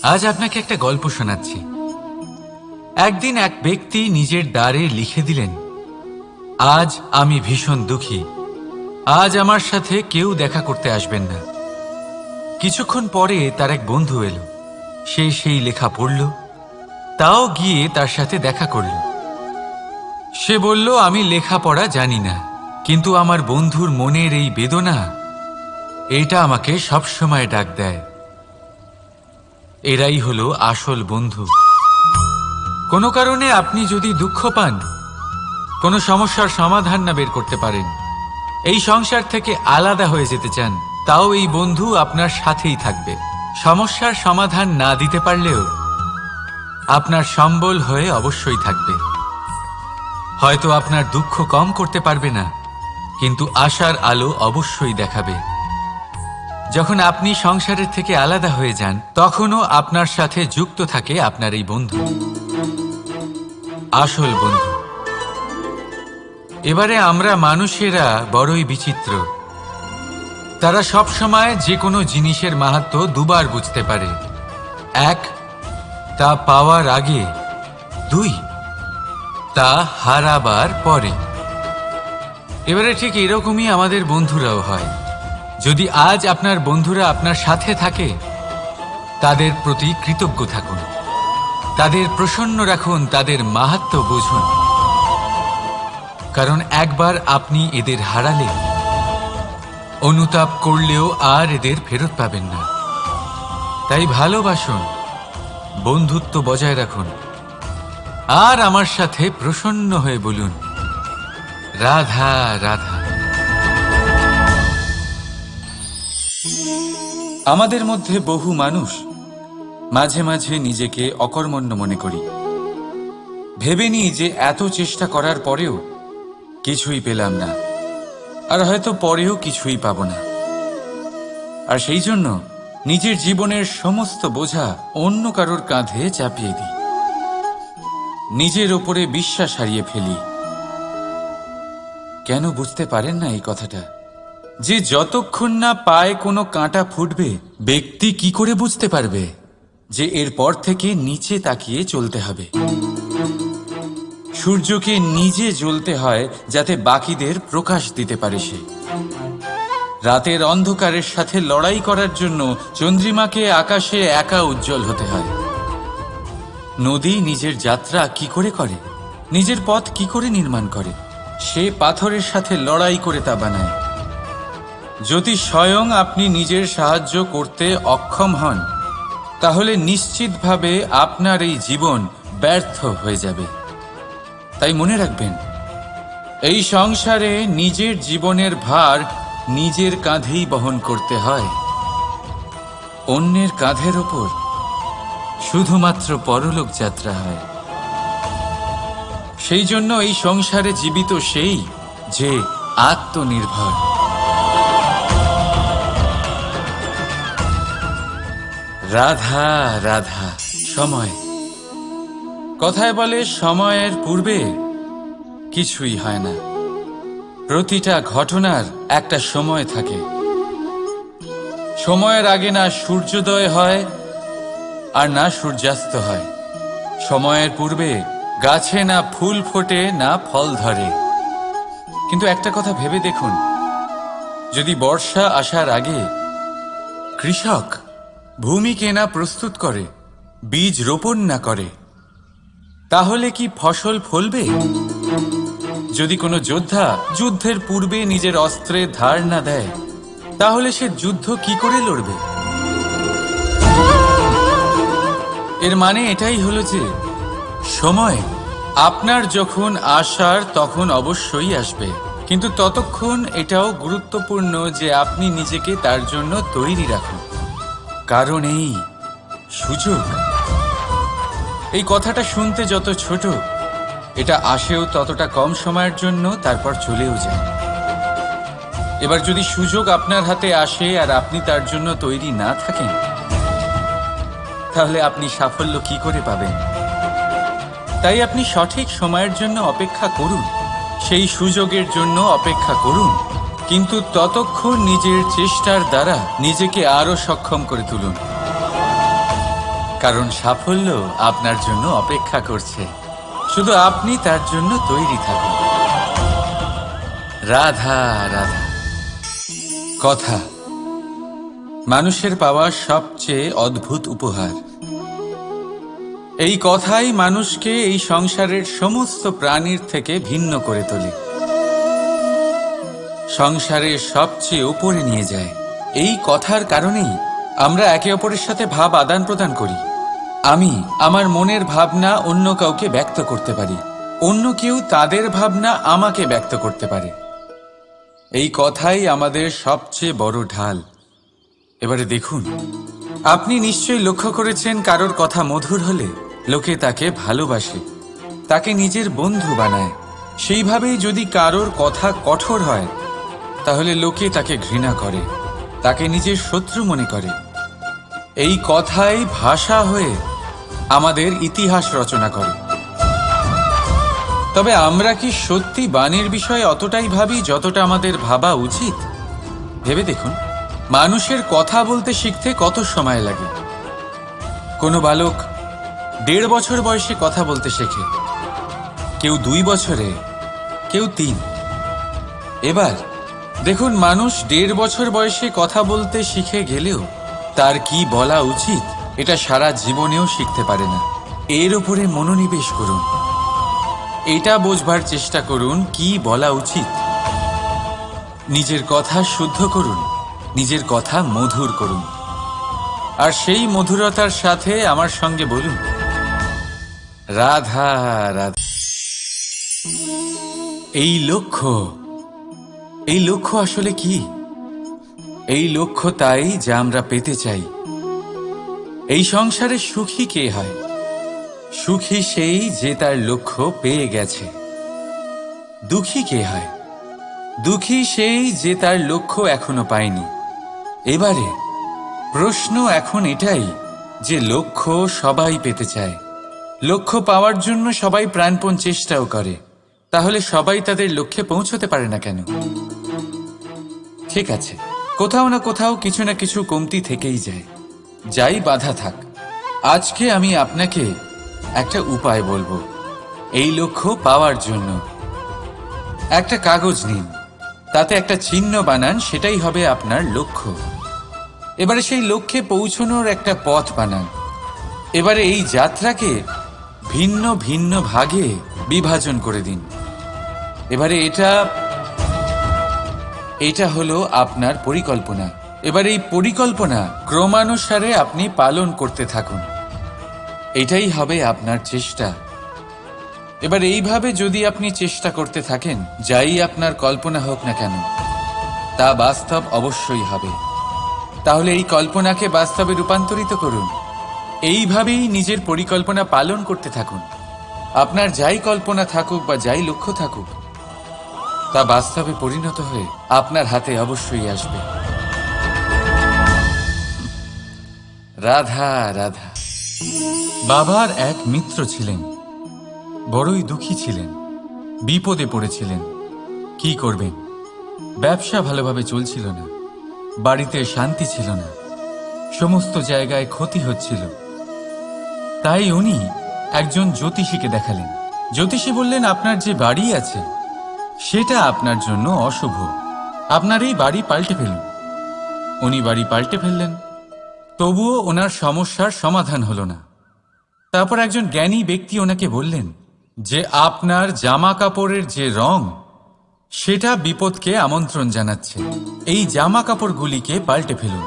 আজ আপনাকে একটা গল্প শোনাচ্ছি। একদিন এক ব্যক্তি নিজের দ্বারে লিখে দিলেন, আজ আমি ভীষণ দুঃখী, আজ আমার সাথে কেউ দেখা করতে আসবেন না। কিছুক্ষণ পরে তার এক বন্ধু এলো। সে সেই লেখা পড়ল, তাও গিয়ে তার সাথে দেখা করল। সে বলল, আমি লেখাপড়া জানি না, কিন্তু আমার বন্ধুর মনের এই বেদনা, এটা আমাকে সবসময় ডাক দেয়। এরাই হলো আসল বন্ধু। কোনো কারণে আপনি যদি দুঃখ পান, কোনো সমস্যার সমাধান না বের করতে পারেন, এই সংসার থেকে আলাদা হয়ে যেতে চান, তাও এই বন্ধু আপনার সাথেই থাকবে। সমস্যার সমাধান না দিতে পারলেও আপনার সম্বল হয়ে অবশ্যই থাকবে। হয়তো আপনার দুঃখ কম করতে পারবে না, কিন্তু আশার আলো অবশ্যই দেখাবে। যখন আপনি সংসারের থেকে আলাদা হয়ে যান, তখনও আপনার সাথে যুক্ত থাকে আপনার এই বন্ধু, আসল বন্ধু। এবারে আমরা মানুষেরা বড়ই বিচিত্র। তারা সব সময় যে কোনো জিনিসের মাহাত্ম্য দুবার বুঝতে পারে। এক, তা পাওয়ার আগে। দুই, তা হারাবার পরে। এবারে ঠিক এরকমই আমাদের বন্ধুরাও হয়। যদি আজ আপনার বন্ধুরা আপনার সাথে থাকে, তাদের প্রতি কৃতজ্ঞ থাকুন, তাদের প্রসন্ন রাখুন, তাদের মাহাত্ম্য বুঝুন। কারণ একবার আপনি এদের হারালে, অনুতাপ করলেও আর এদের ফেরত পাবেন না। তাই ভালোবাসুন, বন্ধুত্ব বজায় রাখুন, আর আমার সাথে প্রসন্ন হয়ে বলুন, রাধা রাধা। আমাদের মধ্যে বহু মানুষ মাঝে মাঝে নিজেকে অকর্মণ্য মনে করি। ভেবে নিই যে এত চেষ্টা করার পরেও কিছুই পেলাম না, আর হয়তো পরেও কিছুই পাব না। আর সেই জন্য নিজের জীবনের সমস্ত বোঝা অন্য কারোর কাঁধে চাপিয়ে দিই, নিজের ওপরে বিশ্বাস হারিয়ে ফেলি। কেন বুঝতে পারেন না এই কথাটা? যে যতক্ষণ না পায়ে কোনো কাঁটা ফুটবে, ব্যক্তি কি করে বুঝতে পারবে যে এরপর থেকে নিচে তাকিয়ে চলতে হবে? সূর্যকে নিজে জ্বলতে হয় যাতে বাকিদের প্রকাশ দিতে পারে সে। রাতের অন্ধকারের সাথে লড়াই করার জন্য চন্দ্রিমাকে আকাশে একা উজ্জ্বল হতে হয়। নদী নিজের যাত্রা কি করে করে, নিজের পথ কি করে নির্মাণ করে? সে পাথরের সাথে লড়াই করে তা বানায়। যদি স্বয়ং আপনি নিজের সাহায্য করতে অক্ষম হন, তাহলে নিশ্চিতভাবে আপনার এই জীবন ব্যর্থ হয়ে যাবে। তাই মনে রাখবেন, এই সংসারে নিজের জীবনের ভার নিজের কাঁধেই বহন করতে হয়। অন্যের কাঁধের ওপর শুধুমাত্র পরলোক যাত্রা হয়। সেই জন্য এই সংসারে জীবিত সেই যে আত্মনির্ভর। রাধা রাধা। সময়, কথায় বলে সময়ের পূর্বে কিছুই হয় না। প্রতিটা ঘটনার একটা সময় থাকে। সময়ের আগে না সূর্যোদয় হয় আর না সূর্যাস্ত হয়। সময়ের পূর্বে গাছে না ফুল ফোটে না ফল ধরে। কিন্তু একটা কথা ভেবে দেখুন, যদি বর্ষা আসার আগে কৃষক ভূমিকে না প্রস্তুত করে, বীজ রোপণ না করে, তাহলে কি ফসল ফলবে? যদি কোনো যোদ্ধা যুদ্ধের পূর্বে নিজের অস্ত্রে ধার না দেয়, তাহলে সে যুদ্ধ কি করে লড়বে? এর মানে এটাই হলো যে সময় আপনার যখন আসার তখন অবশ্যই আসবে, কিন্তু ততক্ষণ এটাও গুরুত্বপূর্ণ যে আপনি নিজেকে তার জন্য তৈরি রাখুন। কারণ এই সুযোগ, এই কথাটা শুনতে যত ছোট, এটা আসেও ততটা কম সময়ের জন্য, তারপর চলেও যায়। এবার যদি সুযোগ আপনার হাতে আসে আর আপনি তার জন্য তৈরি না থাকেন, তাহলে আপনি সাফল্য কি করে পাবেন? তাই আপনি সঠিক সময়ের জন্য অপেক্ষা করুন, সেই সুযোগের জন্য অপেক্ষা করুন, কিন্তু ততক্ষণ নিজের চেষ্টার দ্বারা নিজেকে আরো সক্ষম করে তুলুন। কারণ সাফল্য আপনার জন্য অপেক্ষা করছে, শুধু আপনি তার জন্য তৈরি থাকুন। রাধা রাধা। কথা মানুষের পাওয়া সবচেয়ে অদ্ভুত উপহার। এই কথাই মানুষকে এই সংসারের সমস্ত প্রাণীর থেকে ভিন্ন করে তোলে, সংসারের সবচেয়ে উপরে নিয়ে যায়। এই কথার কারণেই আমরা একে অপরের সাথে ভাব আদান প্রদান করি। আমি আমার মনের ভাবনা অন্য কাউকে ব্যক্ত করতে পারি, অন্য কেউ তাদের ভাবনা আমাকে ব্যক্ত করতে পারে। এই কথাই আমাদের সবচেয়ে বড় ঢাল। এবারে দেখুন, আপনি নিশ্চয়ই লক্ষ্য করেছেন, কারোর কথা মধুর হলে লোকে তাকে ভালোবাসে, তাকে নিজের বন্ধু বানায়। সেইভাবেই যদি কারোর কথা কঠোর হয়, তাহলে লোকে তাকে ঘৃণা করে, তাকে নিজের শত্রু মনে করে। এই কথাই ভাষা হয়ে আমাদের ইতিহাস রচনা করে। তবে আমরা কি সত্যি বাণীর বিষয়ে অতটাই ভাবি যতটা আমাদের ভাবা উচিত? ভেবে দেখুন, মানুষের কথা বলতে শিখতে কত সময় লাগে। কোনো বালক 1.5 বছর বয়সে কথা বলতে শেখে, কেউ 2 বছরে, কেউ 3। এবার দেখুন, মানুষ 1.5 বছর বয়সে কথা বলতে শিখে গেলেও তার কি বলা উচিত এটা সারা জীবনেও শিখতে পারে না। এর উপরে মনোনিবেশ করুন, এটা বোঝবার চেষ্টা করুন কি বলা উচিত। নিজের কথা শুদ্ধ করুন, নিজের কথা মধুর করুন, আর সেই মধুরতার সাথে আমার সঙ্গে বলুন, রাধা রাধা। এই লক্ষ্য আসলে কি? এই লক্ষ্য তাই যা আমরা পেতে চাই। এই সংসারে সুখী কে হয়? সুখী সেই যে তার লক্ষ্য পেয়ে গেছে। দুঃখী কে হয়? দুঃখী সেই যে তার লক্ষ্য এখনো পায়নি। এবারে প্রশ্ন এখন এটাই যে লক্ষ্য সবাই পেতে চায়, লক্ষ্য পাওয়ার জন্য সবাই প্রাণপণ চেষ্টাও করে, তাহলে সবাই তাদের লক্ষ্যে পৌঁছতে পারে না কেন? ঠিক আছে, কোথাও না কোথাও কিছু না কিছু কমতি থেকেই যায়, যাই বাধা থাক। আজকে আমি আপনাকে একটা উপায় বলবো এই লক্ষ্য পাওয়ার জন্য। একটা কাগজ নিন, তাতে একটা চিহ্ন বানান, সেটাই হবে আপনার লক্ষ্য। এবারে সেই লক্ষ্যে পৌঁছানোর একটা পথ বানান। এবারে এই যাত্রাকে ভিন্ন ভিন্ন ভাগে বিভাজন করে দিন। এবারে এটা হলো আপনার পরিকল্পনা। এবার এই পরিকল্পনা ক্রমানুসারে আপনি পালন করতে থাকুন, এটাই হবে আপনার চেষ্টা। এবার এইভাবে যদি আপনি চেষ্টা করতে থাকেন, যাই আপনার কল্পনা হোক না কেন, তা বাস্তব অবশ্যই হবে। তাহলে এই কল্পনাকে বাস্তবে রূপান্তরিত করুন। এইভাবেই নিজের পরিকল্পনা পালন করতে থাকুন। আপনার যাই কল্পনা থাকুক বা যাই লক্ষ্য থাকুক, তা বাস্তবে পরিণত হয়ে আপনার হাতে অবশ্যই আসবে। রাধা রাধা। বাবার এক মিত্র ছিলেন, বড়ই দুঃখী ছিলেন, বিপদে পড়েছিলেন। কি করবেন? ব্যবসা ভালোভাবে চলছিল না, বাড়িতে শান্তি ছিল না, সমস্ত জায়গায় ক্ষতি হচ্ছিল। তাই উনি একজন জ্যোতিষীকে দেখালেন। জ্যোতিষী বললেন, আপনার যে বাড়ি আছে সেটা আপনার জন্য অশুভ, আপনার এই বাড়ি পাল্টে ফেলুন। উনি বাড়ি পাল্টে ফেললেন, তবুও ওনার সমস্যার সমাধান হলো না। তারপর একজন জ্ঞানী ব্যক্তি ওনাকে বললেন যে আপনার জামা কাপড়ের যে রং, সেটা বিপদকে আমন্ত্রণ জানাচ্ছে, এই জামা কাপড়গুলিকে পাল্টে ফেলুন।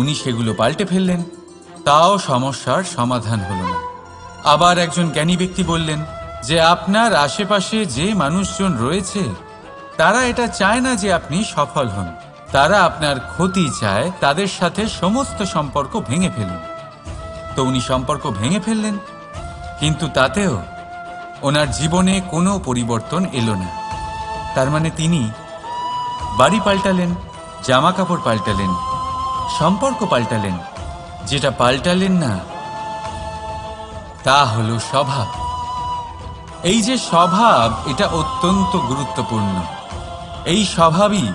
উনি সেগুলো পাল্টে ফেললেন, তাও সমস্যার সমাধান হলো না। আবার একজন জ্ঞানী ব্যক্তি বললেন যে আপনার আশেপাশে যে মানুষজন রয়েছে, তারা এটা চায় না যে আপনি সফল হন, তারা আপনার ক্ষতি চায়, তাদের সাথে সমস্ত সম্পর্ক ভেঙে ফেলুন। তো উনি সম্পর্ক ভেঙে ফেললেন, কিন্তু তাতেও ওনার জীবনে কোনো পরিবর্তন এলো না। তার মানে তিনি বাড়ি পাল্টালেন, জামা কাপড় পাল্টালেন, সম্পর্ক পাল্টালেন, যেটা পাল্টালেন না তা হলো স্বভাব। এই যে স্বভাব, এটা অত্যন্ত গুরুত্বপূর্ণ। এই স্বভাবই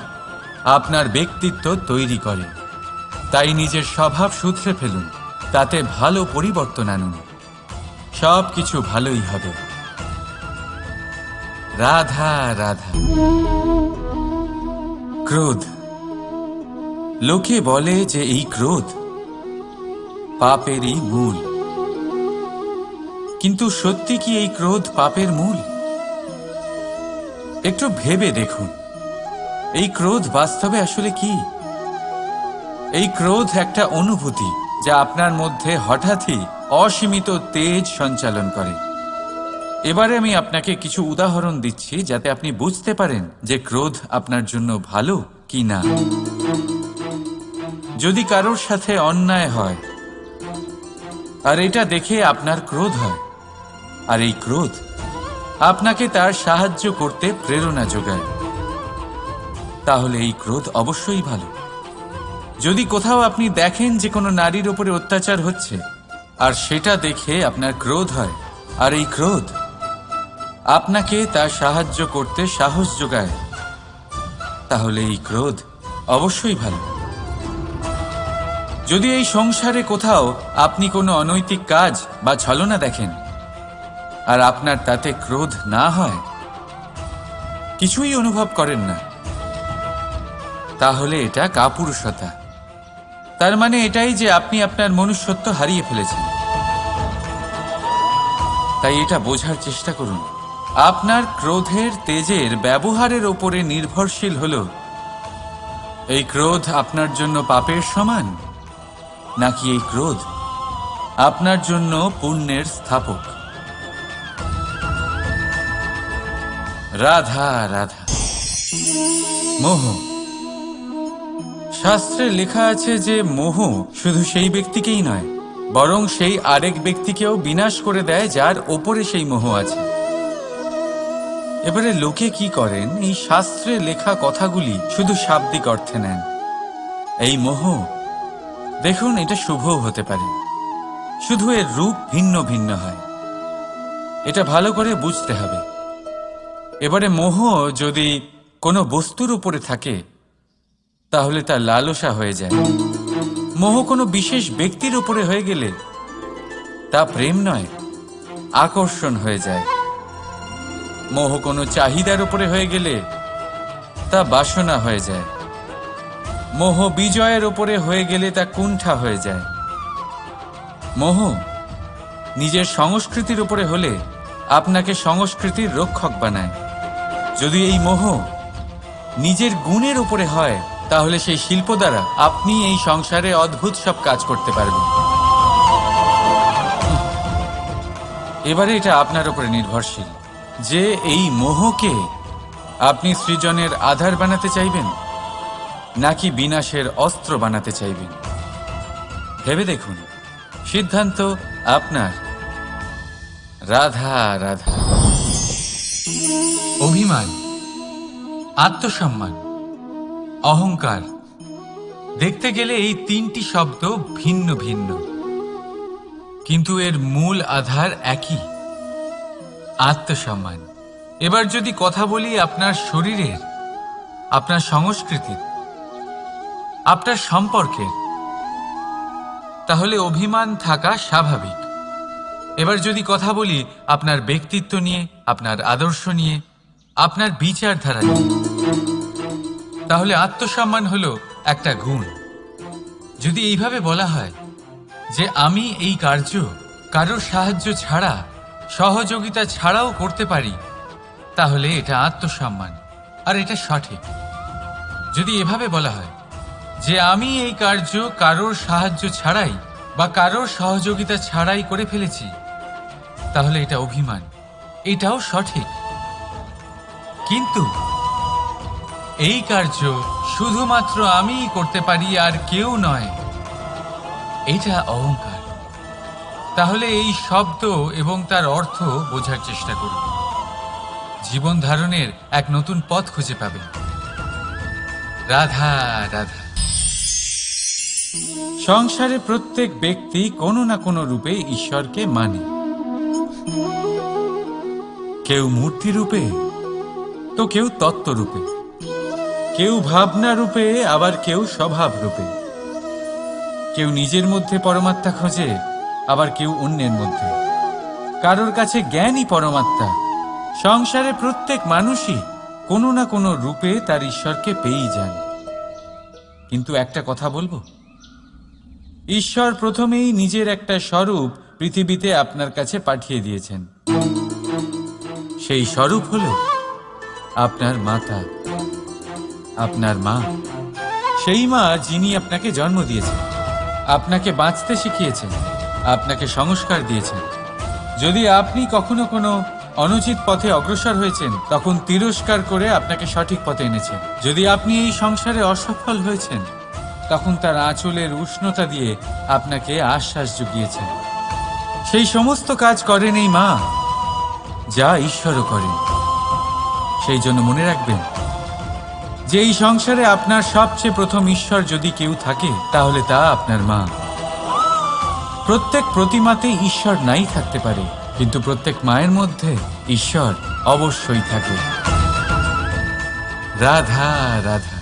আপনার ব্যক্তিত্ব তৈরি করে। তাই নিজের স্বভাব শুধরে ফেলুন, তাতে ভালো পরিবর্তন আনুন, সব কিছু ভালোই হবে। রাধা রাধা। ক্রোধ, লোকে বলে যে এই ক্রোধ পাপেরই মূল, কিন্তু সত্যি কি এই ক্রোধ পাপের মূল? একটু ভেবে দেখুন, এই ক্রোধ বাস্তবে আসলে কি? এই ক্রোধ একটা অনুভূতি যা আপনার মধ্যে হঠাৎই অসীমিত তেজ সঞ্চালন করে। এবারে আমি আপনাকে কিছু উদাহরণ দিচ্ছি যাতে আপনি বুঝতে পারেন যে ক্রোধ আপনার জন্য ভালো কি না। যদি কারোর সাথে অন্যায় হয় আর এটা দেখে আপনার ক্রোধ হয়, আর এই ক্রোধ আপনাকে তার সাহায্য করতে প্রেরণা যোগায়, তাহলে এই ক্রোধ অবশ্যই ভালো। যদি কোথাও আপনি দেখেন যে কোনো নারীর উপরে অত্যাচার হচ্ছে আর সেটা দেখে আপনার ক্রোধ হয়, আর এই ক্রোধ আপনাকে তার সাহায্য করতে সাহস যোগায়, তাহলে এই ক্রোধ অবশ্যই ভালো। যদি এই সংসারে কোথাও আপনি কোনো অনৈতিক কাজ বা ছলনা দেখেন আর আপনার তাতে ক্রোধ না হয়, কিছুই অনুভব করেন না, তাহলে এটা কাপুরুষতা। তার মানে এটাই যে আপনি আপনার মনুষ্যত্ব হারিয়ে ফেলেছেন। তাই এটা বোঝার চেষ্টা করুন, আপনার ক্রোধের তেজের ব্যবহারের ওপরে নির্ভরশীল হলো এই ক্রোধ আপনার জন্য পাপের সমান, নাকি এই ক্রোধ আপনার জন্য পুণ্যের স্থাপক। রাধা রাধা। মোহ, শাস্ত্রে লেখা আছে যে মোহ শুধু সেই ব্যক্তিকেই নয়, বরং সেই আরেক ব্যক্তিকেও বিনাশ করে দেয় যার ওপরে সেই মোহ আছে। এবারে লোকে কি করেন, এই শাস্ত্রে লেখা কথাগুলি শুধু শাব্দিক অর্থে নেন। এই মোহ, দেখুন, এটা শুভও হতে পারে, শুধু এর রূপ ভিন্ন ভিন্ন হয়। এটা ভালো করে বুঝতে হবে। এবারে মোহ যদি কোনো বস্তুর উপরে থাকে তাহলে তা লালসা হয়ে যায়। মোহ কোনো বিশেষ ব্যক্তির উপরে হয়ে গেলে তা প্রেম নয়, আকর্ষণ হয়ে যায়। মোহ কোনো চাহিদার উপরে হয়ে গেলে তা বাসনা হয়ে যায়। মোহ বিজয়ের উপরে হয়ে গেলে তা কুণ্ঠা হয়ে যায়। মোহ নিজের সংস্কৃতির উপরে হলে আপনাকে সংস্কৃতির রক্ষক বানায়। যদি এই মোহ নিজের গুণের উপরে হয়, তাহলে সেই শিল্প দ্বারা আপনি এই সংসারে অদ্ভুত সব কাজ করতে পারবেন। এবারে এটা আপনার উপরে নির্ভরশীল যে এই মোহকে আপনি সৃজনের আধার বানাতে চাইবেন নাকি বিনাশের অস্ত্র বানাতে চাইবেন। ভেবে দেখুন, সিদ্ধান্ত আপনার। রাধা রাধা। অভিমান, আত্মসম্মান, অহংকার, দেখতে গেলে এই তিনটি শব্দ ভিন্ন ভিন্ন, কিন্তু এর মূল আধার একই, আত্মসম্মান। এবার যদি কথা বলি আপনার শরীরের, আপনার সংস্কৃতির, আপনার সম্পর্কের, তাহলে অভিমান থাকা স্বাভাবিক। এবার যদি কথা বলি আপনার ব্যক্তিত্ব নিয়ে, আপনার আদর্শ নিয়ে, আপনার বিচারধারা নিয়ে, তাহলে আত্মসম্মান হলো একটা গুণ। যদি এইভাবে বলা হয় যে আমি এই কার্য কারোর সাহায্য ছাড়া, সহযোগিতা ছাড়াও করতে পারি, তাহলে এটা আত্মসম্মান, আর এটা সঠিক। যদি এভাবে বলা হয় যে আমি এই কার্য কারোর সাহায্য ছাড়াই বা কারোর সহযোগিতা ছাড়াই করে ফেলেছি, তাহলে এটা অভিমান, এটাও সঠিক। কিন্তু এই কার্য শুধুমাত্র আমিই করতে পারি আর কেউ নয়, এটা অহংকার। তাহলে এই শব্দ এবং তার অর্থ বোঝার চেষ্টা করুন। জীবন ধারণের এক নতুন পথ খুঁজে পাবেন। রাধা রাধা। সংসারে প্রত্যেক ব্যক্তি কোনো না কোনো রূপে ঈশ্বরকে মানে। কেউ মূর্তি রূপে, তো কেউ তত্ত্ব রূপে, কেউ ভাবনা রূপে, আবার কেউ স্বভাব রূপে। কেউ নিজের মধ্যে পরমাত্মা খোঁজে, আবার কেউ অন্যের মধ্যে। কারোর কাছে জ্ঞানই পরমাত্মা। সংসারে প্রত্যেক মানুষই কোনো না কোনো রূপে তার ঈশ্বরকে পেয়েই যান। কিন্তু একটা কথা বলবো, ঈশ্বর প্রথমেই নিজের একটা স্বরূপ পৃথিবীতে আপনার কাছে পাঠিয়ে দিয়েছেন। সেই স্বরূপ হলো আপনার মাতা, আপনার মা। সেই মা যিনি আপনাকে জন্ম দিয়েছেন, আপনাকে বাঁচতে শিখিয়েছেন, আপনাকে সংস্কার দিয়েছেন। যদি আপনি কখনো কোনো অনুচিত পথে অগ্রসর হয়েছেন, তখন তিরস্কার করে আপনাকে সঠিক পথে এনেছেন। যদি আপনি এই সংসারে অসফল হয়েছেন, তখন তার আঁচলের উষ্ণতা দিয়ে আপনাকে আশ্বাস জুগিয়েছেন। সেই সমস্ত কাজ করেন এই মা, যা ঈশ্বরও করেন। সেই জন্য মনে রাখবেন যে এই সংসারে আপনার সবচেয়ে প্রথম ঈশ্বর যদি কেউ থাকে, তাহলে তা আপনার মা। প্রত্যেক প্রতিমাতে ঈশ্বর নাই থাকতে পারে, কিন্তু প্রত্যেক মায়ের মধ্যে ঈশ্বর অবশ্যই থাকে। রাধা রাধা।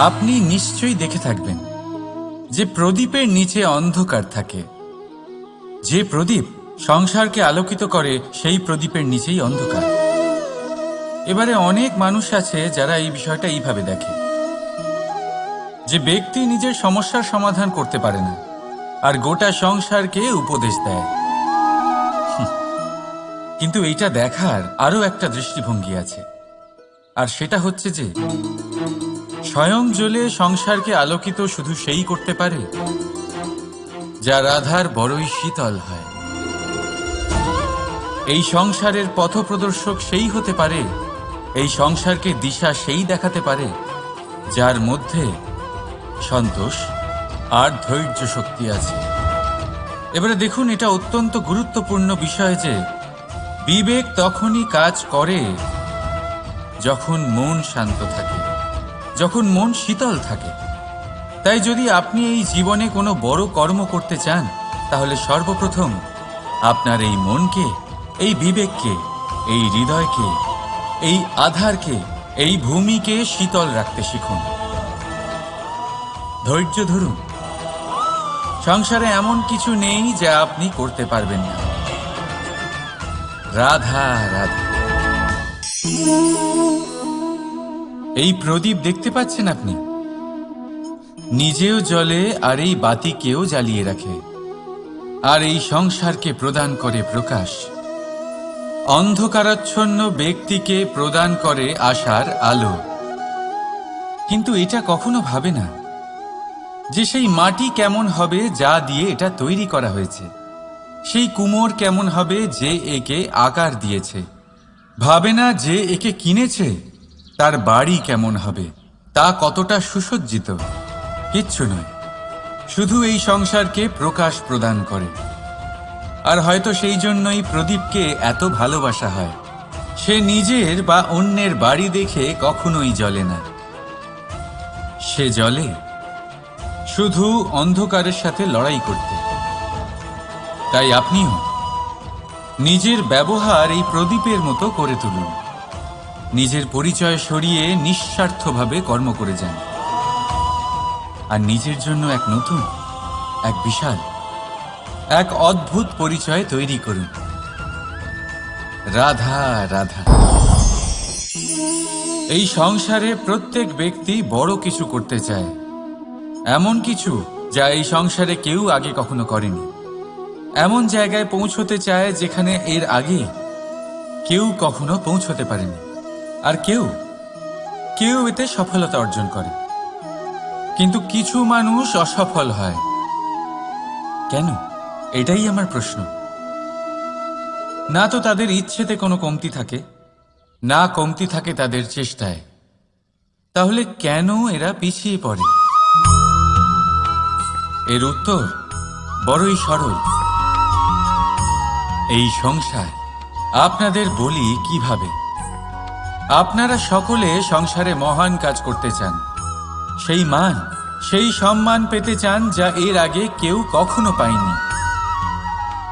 আপনি নিশ্চয়ই দেখে থাকবেন যে প্রদীপের নিচে অন্ধকার থাকে। যে প্রদীপ সংসারকে আলোকিত করে, সেই প্রদীপের নিচেই অন্ধকার। এবারে অনেক মানুষ আছে যারা এই বিষয়টা এইভাবে দেখে যে ব্যক্তি নিজের সমস্যার সমাধান করতে পারে না, আর গোটা সংসারকে উপদেশ দেয়। কিন্তু এইটা দেখার আরো একটা দৃষ্টিভঙ্গি আছে, আর সেটা হচ্ছে যে স্বয়ং জ্বলে সংসারকে আলোকিত শুধু সেই করতে পারে যা রাধার বড়ই শীতল হয়। এই সংসারের পথপ্রদর্শক সেই হতে পারে, এই সংসারকে দিশা সেই দেখাতে পারে যার মধ্যে সন্তোষ আর ধৈর্য শক্তি আছে। এবারে দেখুন, এটা অত্যন্ত গুরুত্বপূর্ণ বিষয় যে বিবেক তখনই কাজ করে যখন মন শান্ত থাকে, যখন মন শীতল থাকে। তাই যদি আপনি এই জীবনে কোনো বড় কর্ম করতে চান, তাহলে সর্বপ্রথম আপনার এই মনকে, এই বিবেককে, এই হৃদয়কে, এই আধারকে, এই ভূমিকে শীতল রাখতে শিখুন। ধৈর্য ধরুন। সংসারে এমন কিছু নেই যা আপনি করতে পারবেন না। রাধা রাধা। এই প্রদীপ দেখতে পাচ্ছেন আপনি? নিজেও জ্বলে আর এই বাতিকেও জ্বালিয়ে রাখে, আর এই সংসারকে প্রদান করে প্রকাশ। অন্ধকারাচ্ছন্ন ব্যক্তিকে প্রদান করে আশার আলো। কিন্তু এটা কখনো ভাবে না যে সেই মাটি কেমন হবে যা দিয়ে এটা তৈরি করা হয়েছে, সেই কুমোর কেমন হবে যে একে আকার দিয়েছে। ভাবে না যে একে কিনেছে তার বাড়ি কেমন হবে, তা কতটা সুসজ্জিত। কিচ্ছু নয়, শুধু এই সংসারকে প্রকাশ প্রদান করে। আর হয়তো সেই জন্যই প্রদীপকে এত ভালোবাসা হয়। সে নিজের বা অন্যের বাড়ি দেখে কখনোই জ্বলে না, সে জ্বলে শুধু অন্ধকারের সাথে লড়াই করতে। তাই আপনিও নিজের ব্যবহার এই প্রদীপের মতো করে তুলুন। নিজের পরিচয় সরিয়ে নিঃস্বার্থভাবে কর্ম করে যান, আর নিজের জন্য এক নতুন, এক বিশাল, এক অদ্ভুত পরিচয় তৈরি করুন। রাধা রাধা। এই সংসারে প্রত্যেক ব্যক্তি বড় কিছু করতে চায়, এমন কিছু যা এই সংসারে কেউ আগে কখনো করেনি। এমন জায়গায় পৌঁছতে চায় যেখানে এর আগে কেউ কখনো পৌঁছতে পারেনি। আর কেউ কেউ এতে সফলতা অর্জন করে। কিন্তু কিছু মানুষ অসফল হয় কেন? এটাই আমার প্রশ্ন। না তো তাদের ইচ্ছেতে কোনো কমতি থাকে, না কমতি থাকে তাদের চেষ্টায়। তাহলে কেন এরা পিছিয়ে পড়ে? এর উত্তর বড়ই সরল। এই সংসার আপনাদের বলি কিভাবে। আপনারা সকলে সংসারে মহান কাজ করতে চান, সেই মান, সেই সম্মান পেতে চান যা এর আগে কেউ কখনো পায়নি।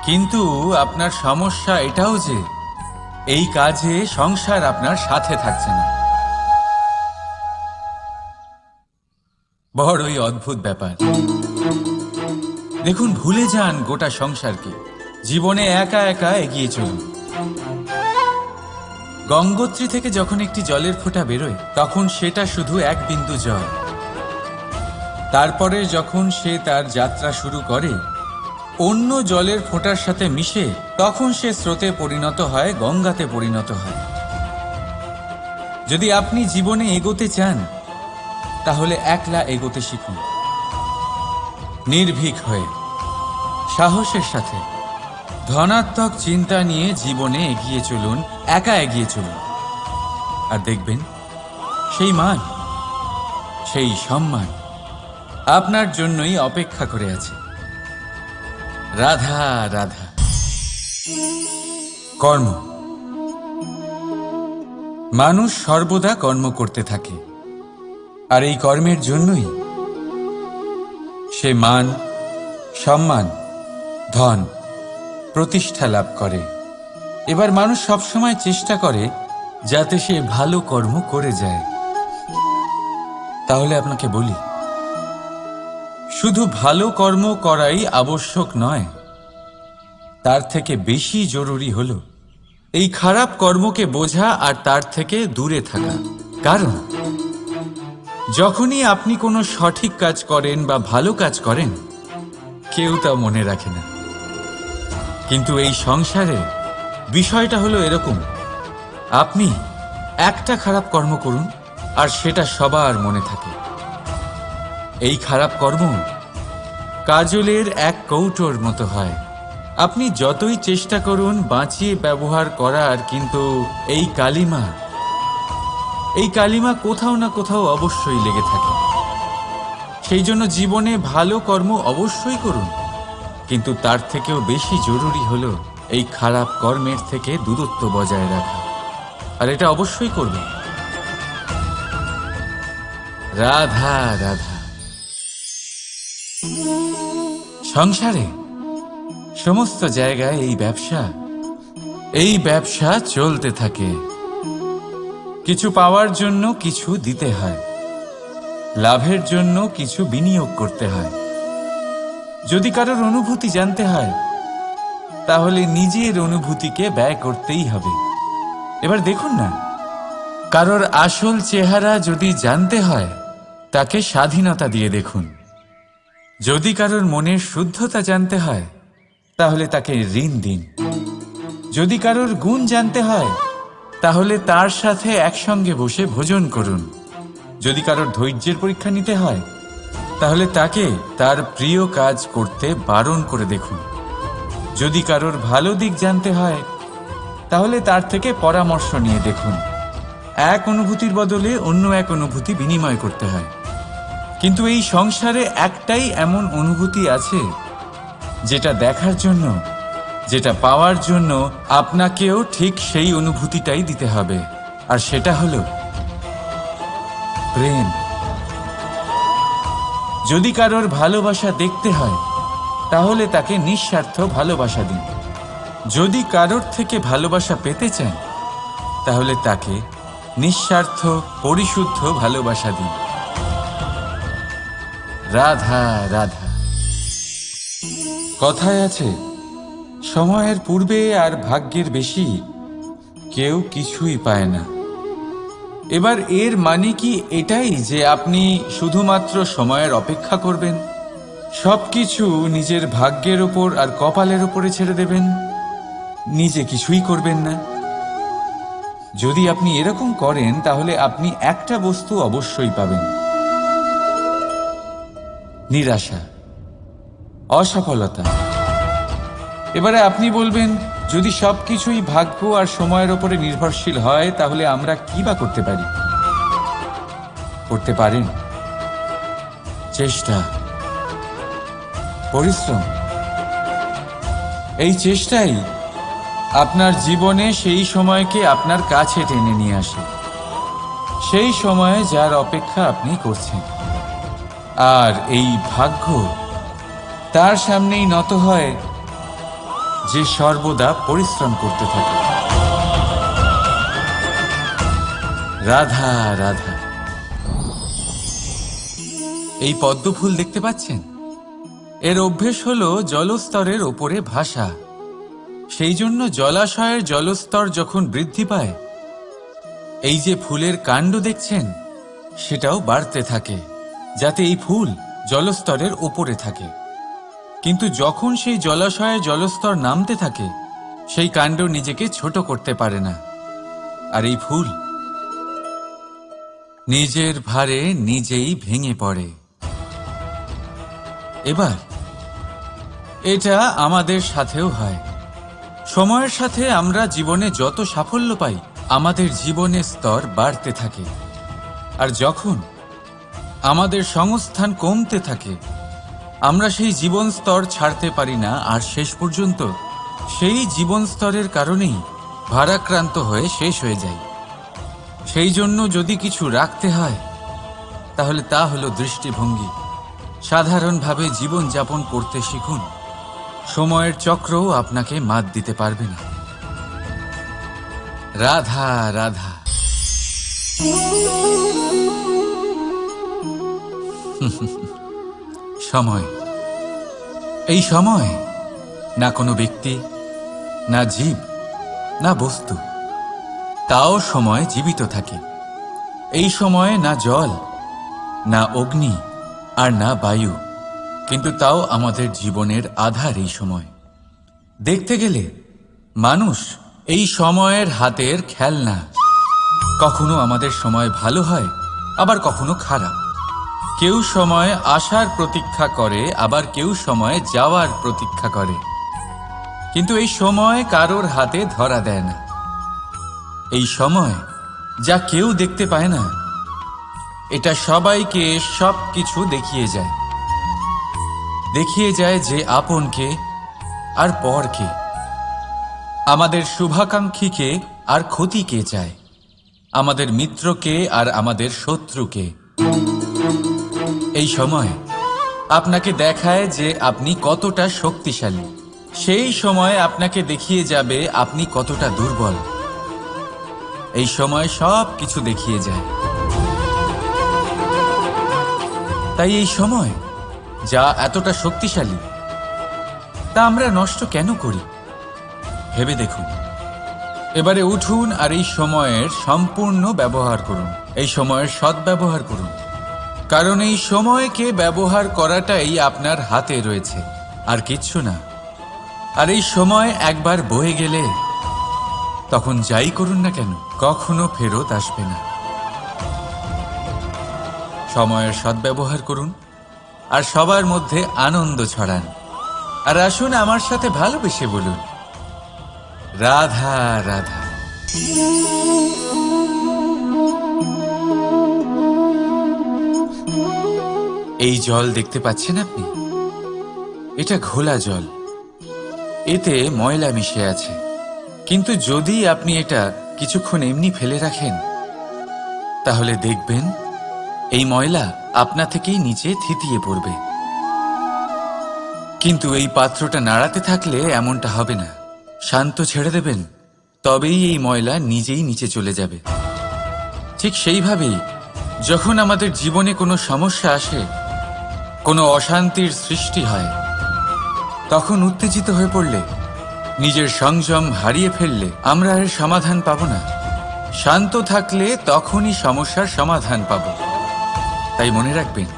কিন্তু আপনার সমস্যা এটাও যে এই কাজে সংসার আপনার সাথে থাকছে না। বড়ই অদ্ভুত ব্যাপার। দেখুন, ভুলে যান গোটা সংসারকে, জীবনে একা একা এগিয়ে চলুন। গঙ্গোত্রী থেকে যখন একটি জলের ফোঁটা বেরোয় তখন সেটা শুধু এক বিন্দু জল। তারপরে যখন সে তার যাত্রা শুরু করে অন্য জলের ফোঁটার সাথে মিশে, তখন সে স্রোতে পরিণত হয়, গঙ্গাতে পরিণত হয়। যদি আপনি জীবনে এগোতে চান তাহলে একলা এগোতে শিখুন, নির্ভীক হয়ে, সাহসের সাথে, ধনাত্মক চিন্তা নিয়ে জীবনে এগিয়ে চলুন, একা এগিয়ে চলুন। আর দেখবেন সেই মান, সেই সম্মান আপনার জন্যই অপেক্ষা করে আছে। রাধা রাধা। কর্ম। মানুষ সর্বদা কর্ম করতে থাকে, আর এই কর্মের জন্যই সে মান, সম্মান, ধন, প্রতিষ্ঠা লাভ করে। এবার মানুষ সবসময় চেষ্টা করে যাতে সে ভালো কর্ম করে যায়। তাহলে আপনাকে বলি, শুধু ভালো কর্ম করাই আবশ্যক নয়, তার থেকে বেশি জরুরি হলো এই খারাপ কর্মকে বোঝা আর তার থেকে দূরে থাকা। কারণ যখনই আপনি কোনো সঠিক কাজ করেন বা ভালো কাজ করেন, কেউ তা মনে রাখে না। কিন্তু এই সংসারে বিষয়টা হলো এরকম, আপনি একটা খারাপ কর্ম করুন আর সেটা সবার মনে থাকে। এই খারাপ কর্ম কাজলের এক কৌটোর মতো হয়। আপনি যতই চেষ্টা করুন বাঁচিয়ে ব্যবহার করার, কিন্তু এই কালিমা কোথাও না কোথাও অবশ্যই লেগে থাকে। সেই জন্য জীবনে ভালো কর্ম অবশ্যই করুন, কিন্তু তার থেকেও বেশি জরুরি হলো এই খারাপ কর্মের থেকে দূরত্ব বজায় রাখা। আর এটা অবশ্যই করবেন। রাধা রাধা। সংসারে সমস্ত জায়গায় এই ব্যবসা চলতে থাকে। কিছু পাওয়ার জন্য কিছু দিতে হয়, লাভের জন্য কিছু বিনিয়োগ করতে হয়। যদি কারোর অনুভূতি জানতে হয় তাহলে নিজের অনুভূতিকে ব্যয় করতেই হবে। এবার দেখুন না, কারোর আসল চেহারা যদি জানতে হয় তাকে স্বাধীনতা দিয়ে দেখুন। যদি কারোর মনের শুদ্ধতা জানতে হয় তাহলে তাকে ঋণ দিন। যদি কারোর গুণ জানতে হয় তাহলে তার সাথে একসঙ্গে বসে ভোজন করুন। যদি কারোর ধৈর্যের পরীক্ষা নিতে হয় তাহলে তাকে তার প্রিয় কাজ করতে বারণ করে দেখুন। যদি কারোর ভালো দিক জানতে হয় তাহলে তার থেকে পরামর্শ নিয়ে দেখুন। এক অনুভূতির বদলে অন্য এক অনুভূতি বিনিময় করতে হয়। কিন্তু এই সংসারে একটাই এমন অনুভূতি আছে যেটা দেখার জন্য, যেটা পাওয়ার জন্য আপনাকেও ঠিক সেই অনুভূতিটাই দিতে হবে, আর সেটা হলো প্রেম। যদি কারোর ভালোবাসা দেখতে হয় তাহলে তাকে নিঃস্বার্থ ভালোবাসা দিন। যদি কারোর থেকে ভালোবাসা পেতে চান তাহলে তাকে নিঃস্বার্থ পরিশুদ্ধ ভালোবাসা দিন। রাধা রাধা। কথায় আছে, সময়ের পূর্বে আর ভাগ্যের বেশি কেউ কিছুই পায় না। এবার এর মানে কি এটাই যে আপনি শুধুমাত্র সময়ের অপেক্ষা করবেন, সবকিছু নিজের ভাগ্যের ওপর আর কপালের ওপরে ছেড়ে দেবেন, নিজে কিছুই করবেন না? যদি আপনি এরকম করেন তাহলে আপনি একটা বস্তু অবশ্যই পাবেন: নিরাশা, অসফলতা। এবারে আপনি বলবেন, যদি সবকিছুই ভাগ্য আর সময়ের ওপরে নির্ভরশীল হয় তাহলে আমরা কি বা করতে পারি? করতে পারেন চেষ্টা, পরিশ্রম। এই চেষ্টাই আপনার জীবনে সেই সময়কে আপনার কাছে টেনে নিয়ে আসে, সেই সময়ে যার অপেক্ষা আপনি করছেন। আর এই ভাগ্য তার সামনেই নত হয় যে সর্বদা পরিশ্রম করতে থাকে। রাধা রাধা। এই পদ্ম ফুল দেখতে পাচ্ছেন? এর অভ্যেস হলো জলস্তরের ওপরে ভাসা। সেই জন্য জলাশয়ের জলস্তর যখন বৃদ্ধি পায়, এই যে ফুলের কাণ্ড দেখছেন সেটাও বাড়তে থাকে, যাতে এই ফুল জলস্তরের ওপরে থাকে। কিন্তু যখন সেই জলাশয়ের জলস্তর নামতে থাকে, সেই কাণ্ড নিজেকে ছোট করতে পারে না, আর এই ফুল নিজের ভারে নিজেই ভেঙে পড়ে। এবার এটা আমাদের সাথেও হয়। সময়ের সাথে আমরা জীবনে যত সাফল্য পাই, আমাদের জীবনের স্তর বাড়তে থাকে। আর যখন আমাদের সংস্থান কমতে থাকে, আমরা সেই জীবন স্তর ছাড়তে পারি না, আর শেষ পর্যন্ত সেই জীবন স্তরের কারণেই ভারাক্রান্ত হয়ে শেষ হয়ে যায়। সেই জন্য যদি কিছু রাখতে হয়, তাহলে তা হলো দৃষ্টিভঙ্গি। সাধারণভাবে জীবন যাপন করতে শিখুন। সময়ের চক্রও আপনাকে মাত দিতে পারবে না। রাধা রাধা। সময়, এই সময় না কোনো ব্যক্তি, না জীব, না বস্তু, তাও সময় জীবিত থাকে। এই সময়ে না জল, না অগ্নি, আর না বায়ু, কিন্তু তাও আমাদের জীবনের আধার। এই সময় দেখতে গেলে মানুষ এই সময়ের হাতের খেলনা। কখনো আমাদের সময় ভালো হয়, আবার কখনো খারাপ। কেউ সময় আসার প্রতীক্ষা করে, আবার কেউ সময় যাওয়ার প্রতীক্ষা করে, কিন্তু এই সময় কারোর হাতে ধরা দেয় না। এই সময় যা কেউ দেখতে পায় না, এটা সবাইকে সব কিছু দেখিয়ে যায়। দেখিয়ে যায় যে আপনকে আর পরকে, আমাদের শুভাকাঙ্ক্ষীকে আর ক্ষতিকে চায়, আমাদের মিত্রকে আর আমাদের শত্রুকে। এই সময় আপনাকে দেখায় যে আপনি কতটা শক্তিশালী, সেই সময় আপনাকে দেখিয়ে যাবে আপনি কতটা দুর্বল। এই সময় সব কিছু দেখিয়ে যায়। তাই এই সময় যা এতটা শক্তিশালী, তা আমরা নষ্ট কেন করি? ভেবে দেখুন। এবারে উঠুন আর এই সময়ের সম্পূর্ণ ব্যবহার করুন। এই সময়ের সদ্ব্যবহার করুন, কারণ এই সময়কে ব্যবহার করাটাই আপনার হাতে রয়েছে, আর কিচ্ছু না। আর এই সময় একবার বয়ে গেলে, তখন যাই করুন না কেন, কখনো ফেরত আসবে না। সময়ের সদ্ব্যবহার করুন আর সবার মধ্যে আনন্দ ছড়ান। আর আসুন আমার সাথে ভালোবেসে বলুন, রাধা রাধা। এই জল দেখতে পাচ্ছেন আপনি? এটা ঘোলা জল, এতে ময়লা মিশে আছে। কিন্তু যদি আপনি এটা কিছুক্ষণ এমনি ফেলে রাখেন, তাহলে দেখবেন এই ময়লা আপনা থেকেই নিচে থিতিয়ে পড়বে। কিন্তু এই পাত্রটা নাড়াতে থাকলে এমনটা হবে না। শান্ত ছেড়ে দেবেন, তবেই এই ময়লা নিজেই নিচে চলে যাবে। ঠিক সেইভাবেই যখন আমাদের জীবনে কোনো সমস্যা আসে, কোনো অশান্তির সৃষ্টি হয়, তখন উত্তেজিত হয়ে পড়লে, নিজের সংযম হারিয়ে ফেললে আমরা এর সমাধান পাব না। শান্ত থাকলে তখনই সমস্যার সমাধান পাব। তাই মনে রাখবেন,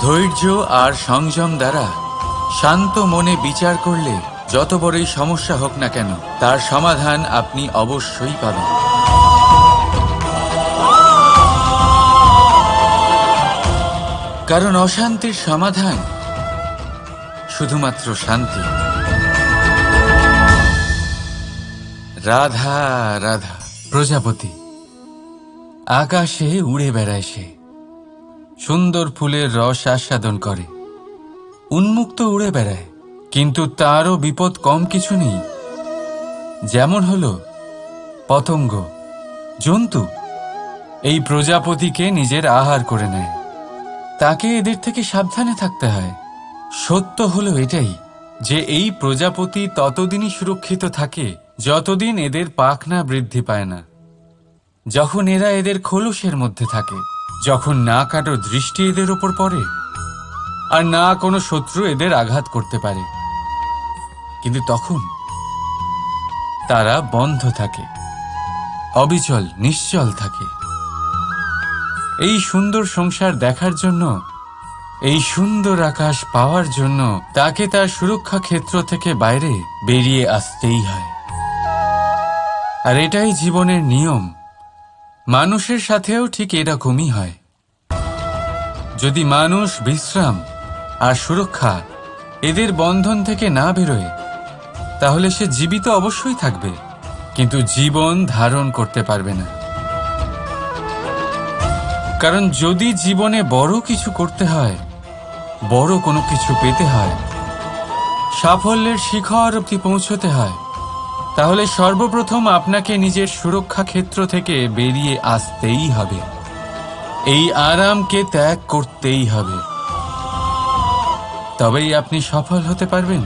ধৈর্য আর সংযম দ্বারা শান্ত মনে বিচার করলে যত বড়ই সমস্যা হোক না কেন, তার সমাধান আপনি অবশ্যই পাবেন। কারণ অশান্তির সমাধান শুধুমাত্র শান্তি। রাধা রাধা। প্রজাপতি আকাশে উড়ে বেড়ায়, সে সুন্দর ফুলের রস আস্বাদন করে, উন্মুক্ত উড়ে বেড়ায়, কিন্তু তারও বিপদ কম কিছু নেই। যেমন হলো পতঙ্গ, জন্তু এই প্রজাপতিকে নিজের আহার করে নেয়। তাকে এদের থেকে সাবধানে থাকতে হয়। সত্য হলো এটাই যে এই প্রজাপতি ততদিনই সুরক্ষিত থাকে যতদিন এদের পাখনা বৃদ্ধি পায় না। যখন এরা এদের খোলসের মধ্যে থাকে, যখন না কারো দৃষ্টি এদের ওপর পড়ে আর না কোনো শত্রু এদের আঘাত করতে পারে, কিন্তু তখন তারা বন্ধ থাকে, অবিচল নিশ্চল থাকে। এই সুন্দর সংসার দেখার জন্য, এই সুন্দর আকাশ পাওয়ার জন্য তাকে তার সুরক্ষা ক্ষেত্র থেকে বাইরে বেরিয়ে আসতেই হয়। আর এটাই জীবনের নিয়ম। মানুষের সাথেও ঠিক এরকমই হয়। যদি মানুষ বিশ্রাম আর সুরক্ষা এদের বন্ধন থেকে না বেরোয়, তাহলে সে জীবিত অবশ্যই থাকবে, কিন্তু জীবন ধারণ করতে পারবে না। কারণ যদি জীবনে বড় কিছু করতে হয়, বড় কোনো কিছু পেতে হয়, সাফল্যের শিখর অবধি পৌঁছতে হয়, তাহলে সর্বপ্রথম আপনাকে নিজের সুরক্ষা ক্ষেত্র থেকে বেরিয়ে আসতেই হবে। এই আরামকে ত্যাগ করতেই হবে, তবেই আপনি সফল হতে পারবেন।